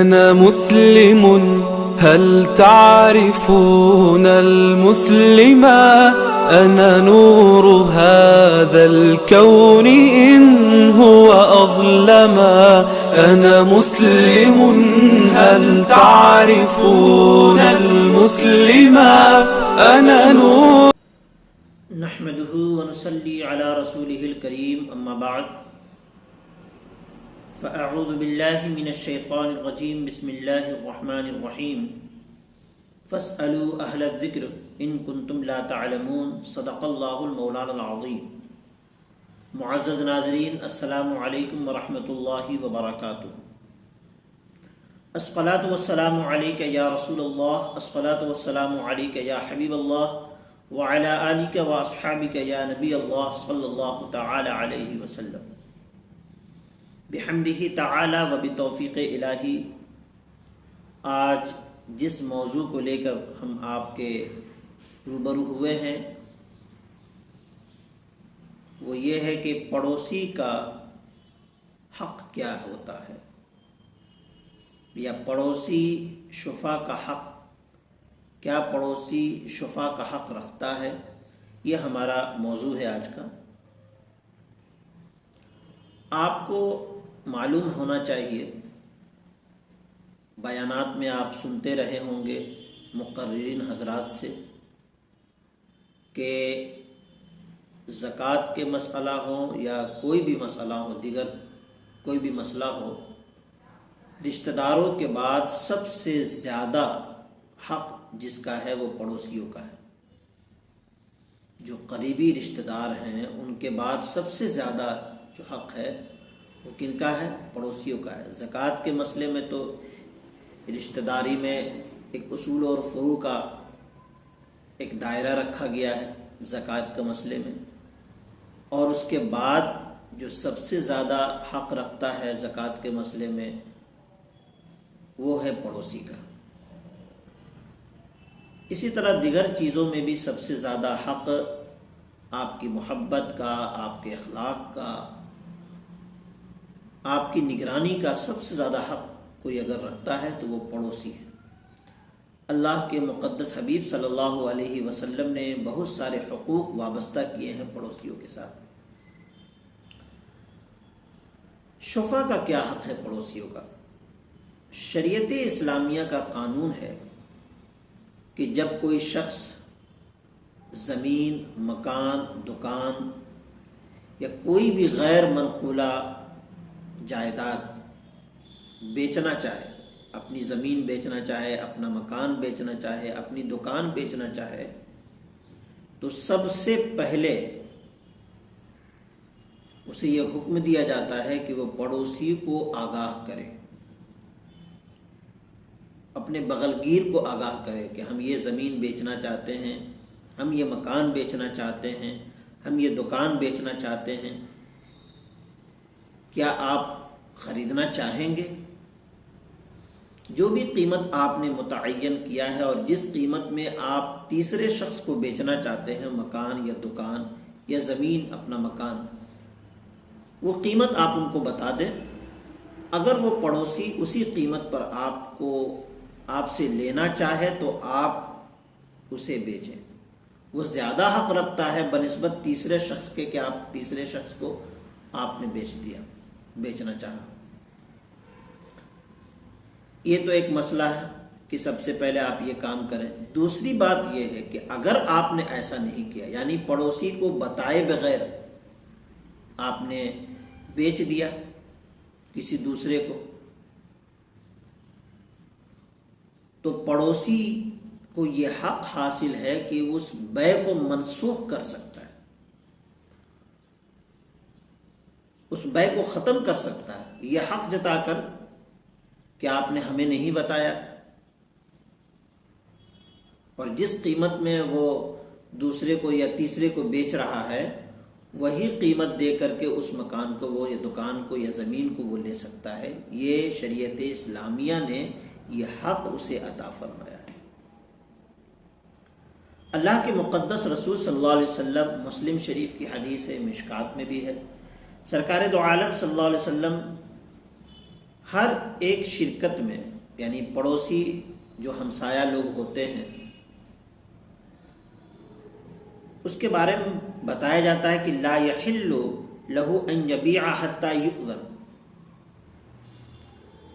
أنا مسلم هل تعرفون المسلما أنا نور هذا الكون إن هو أظلما أنا مسلم هل تعرفون المسلما أنا نور. نحمده ونصلي على رسوله الكريم أما بعد فأعوذ بالله من الشيطان الرجيم بسم الله الرحمن الرحيم فاسألوا أهل الذكر إن كنتم لا تعلمون صدق الله المولانا العظيم. معزز ناظرین، السلام علیکم ورحمۃ اللہ وبرکاتہ. الصلاۃ والسلام علیک یا رسول اللہ، الصلاۃ والسلام علیک یا حبیب اللہ وعلی آلک واصحابک یا نبی اللہ صلی اللہ تعالی علیہ وسلم. بحمدہ تعالی و بتوفیق الہی، آج جس موضوع کو لے کر ہم آپ کے روبرو ہوئے ہیں وہ یہ ہے کہ پڑوسی کا حق کیا ہوتا ہے، یا پڑوسی شفا کا حق، کیا پڑوسی شفا کا حق رکھتا ہے. یہ ہمارا موضوع ہے آج کا. آپ کو معلوم ہونا چاہیے، بیانات میں آپ سنتے رہے ہوں گے مقررین حضرات سے کہ زکوٰۃ کے مسئلہ ہو یا کوئی بھی مسئلہ ہو، دیگر کوئی بھی مسئلہ ہو، رشتہ داروں کے بعد سب سے زیادہ حق جس کا ہے وہ پڑوسیوں کا ہے. جو قریبی رشتہ دار ہیں ان کے بعد سب سے زیادہ جو حق ہے وہ کن کا ہے؟ پڑوسیوں کا ہے. زکوٰۃ کے مسئلے میں تو رشتہ داری میں ایک اصول اور فروع کا ایک دائرہ رکھا گیا ہے زکوٰۃ کے مسئلے میں، اور اس کے بعد جو سب سے زیادہ حق رکھتا ہے زکوٰۃ کے مسئلے میں وہ ہے پڑوسی کا. اسی طرح دیگر چیزوں میں بھی سب سے زیادہ حق آپ کی محبت کا، آپ کے اخلاق کا، آپ کی نگرانی کا سب سے زیادہ حق کوئی اگر رکھتا ہے تو وہ پڑوسی ہے. اللہ کے مقدس حبیب صلی اللہ علیہ وسلم نے بہت سارے حقوق وابستہ کیے ہیں پڑوسیوں کے ساتھ. شفا کا کیا حق ہے پڑوسیوں کا؟ شریعت اسلامیہ کا قانون ہے کہ جب کوئی شخص زمین، مکان، دکان یا کوئی بھی غیر منقولہ جائیداد بیچنا چاہے، اپنی زمین بیچنا چاہے، اپنا مکان بیچنا چاہے، اپنی دکان بیچنا چاہے، تو سب سے پہلے اسے یہ حکم دیا جاتا ہے کہ وہ پڑوسی کو آگاہ کرے، اپنے بغل گیر کو آگاہ کرے کہ ہم یہ زمین بیچنا چاہتے ہیں، ہم یہ مکان بیچنا چاہتے ہیں، ہم یہ دکان بیچنا چاہتے ہیں، کیا آپ خریدنا چاہیں گے؟ جو بھی قیمت آپ نے متعین کیا ہے اور جس قیمت میں آپ تیسرے شخص کو بیچنا چاہتے ہیں، مکان یا دکان یا زمین، اپنا مکان، وہ قیمت آپ ان کو بتا دیں. اگر وہ پڑوسی اسی قیمت پر آپ سے لینا چاہے تو آپ اسے بیچیں. وہ زیادہ حق رکھتا ہے بنسبت تیسرے شخص کے کہ آپ تیسرے شخص کو آپ نے بیچنا چاہا. یہ تو ایک مسئلہ ہے کہ سب سے پہلے آپ یہ کام کریں. دوسری بات یہ ہے کہ اگر آپ نے ایسا نہیں کیا، یعنی پڑوسی کو بتائے بغیر آپ نے بیچ دیا کسی دوسرے کو، تو پڑوسی کو یہ حق حاصل ہے کہ اس بیع کو منسوخ کر سکتا ہے، اس بیع کو ختم کر سکتا ہے، یہ حق جتا کر کہ آپ نے ہمیں نہیں بتایا، اور جس قیمت میں وہ دوسرے کو یا تیسرے کو بیچ رہا ہے وہی قیمت دے کر کے اس مکان کو وہ یا دکان کو یا زمین کو وہ لے سکتا ہے. یہ شریعت اسلامیہ نے یہ حق اسے عطا فرمایا ہے. اللہ کے مقدس رسول صلی اللہ علیہ وسلم، مسلم شریف کی حدیث ہے، مشکات میں بھی ہے، سرکار دو عالم صلی اللہ علیہ وسلم ہر ایک شرکت میں یعنی پڑوسی جو ہمسایہ لوگ ہوتے ہیں اس کے بارے میں بتایا جاتا ہے کہ لا یحل لہ ان یبیع حتی یؤذن،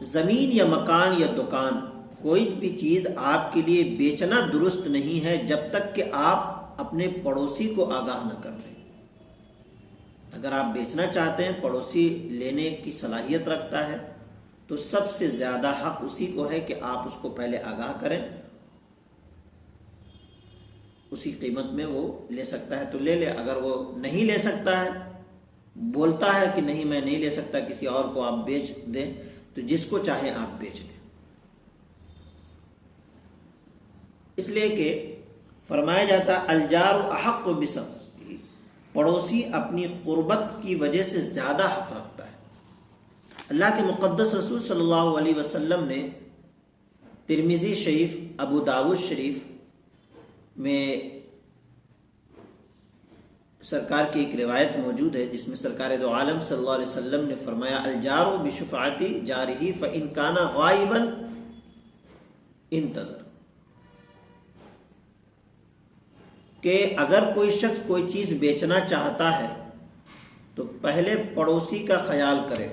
زمین یا مکان یا دکان کوئی بھی چیز آپ کے لیے بیچنا درست نہیں ہے جب تک کہ آپ اپنے پڑوسی کو آگاہ نہ کر دیں۔ اگر آپ بیچنا چاہتے ہیں، پڑوسی لینے کی صلاحیت رکھتا ہے، تو سب سے زیادہ حق اسی کو ہے کہ آپ اس کو پہلے آگاہ کریں، اسی قیمت میں وہ لے سکتا ہے تو لے لے، اگر وہ نہیں لے سکتا ہے، بولتا ہے کہ نہیں میں نہیں لے سکتا، کسی اور کو آپ بیچ دیں، تو جس کو چاہے آپ بیچ دیں۔ اس لیے کہ فرمایا جاتا الجار احق بثمره، پڑوسی اپنی قربت کی وجہ سے زیادہ حق رکھتا ہے۔ اللہ کے مقدس رسول صلی اللہ علیہ وسلم نے ترمذی شریف، ابو داود شریف میں سرکار کی ایک روایت موجود ہے جس میں سرکار دو عالم صلی اللہ علیہ وسلم نے فرمایا الجار بشفاعت جارہ فإن کان غائبا انتظر، کہ اگر کوئی شخص کوئی چیز بیچنا چاہتا ہے تو پہلے پڑوسی کا خیال کرے،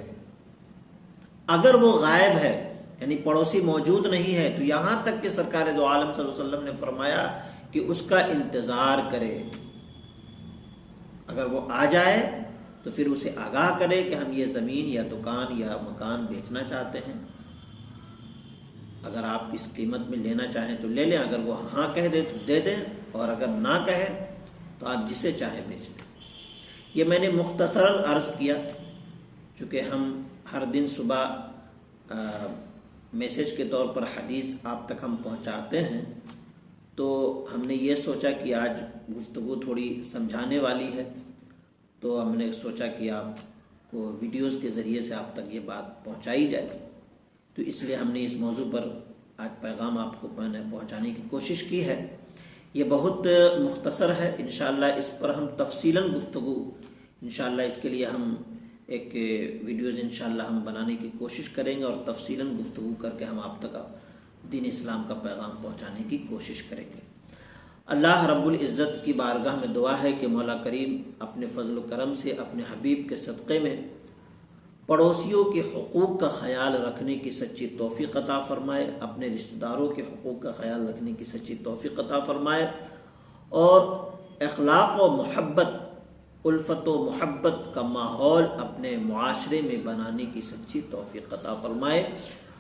اگر وہ غائب ہے یعنی پڑوسی موجود نہیں ہے تو یہاں تک کہ سرکار دو عالم صلی اللہ علیہ وسلم نے فرمایا کہ اس کا انتظار کرے، اگر وہ آ جائے تو پھر اسے آگاہ کرے کہ ہم یہ زمین یا دکان یا مکان بیچنا چاہتے ہیں، اگر آپ اس قیمت میں لینا چاہیں تو لے لیں، اگر وہ ہاں کہہ دے تو دے دیں، اور اگر نہ کہے تو آپ جسے چاہے بیچ دیں۔ یہ میں نے مختصراً عرض کیا، چونکہ ہم ہر دن صبح میسج کے طور پر حدیث آپ تک ہم پہنچاتے ہیں، تو ہم نے یہ سوچا کہ آج گفتگو تھوڑی سمجھانے والی ہے، تو ہم نے سوچا کہ آپ کو ویڈیوز کے ذریعے سے آپ تک یہ بات پہنچائی جائے، تو اس لیے ہم نے اس موضوع پر آج پیغام آپ کو میں نے پہنچانے کی کوشش کی ہے۔ یہ بہت مختصر ہے، انشاءاللہ اس پر ہم تفصیلاً گفتگو انشاءاللہ اس کے لیے ہم ایک ویڈیوز انشاءاللہ ہم بنانے کی کوشش کریں گے، اور تفصیلاً گفتگو کر کے ہم آپ تک دین اسلام کا پیغام پہنچانے کی کوشش کریں گے۔ اللہ رب العزت کی بارگاہ میں دعا ہے کہ مولا کریم اپنے فضل و کرم سے اپنے حبیب کے صدقے میں پڑوسیوں کے حقوق کا خیال رکھنے کی سچی توفیق عطا فرمائے، اپنے رشتہ داروں کے حقوق کا خیال رکھنے کی سچی توفیق عطا فرمائے، اور اخلاق و محبت، الفت و محبت کا ماحول اپنے معاشرے میں بنانے کی سچی توفیق عطا فرمائے۔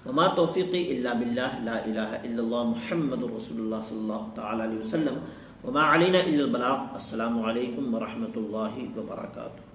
وما توفیقی الا باللہ، لا الہ الا اللہ، محمد رسول اللہ صلی اللہ تعالی علیہ وسلم، وما علینا الا البلاغ۔ السلام علیکم ورحمۃ اللہ وبرکاتہ۔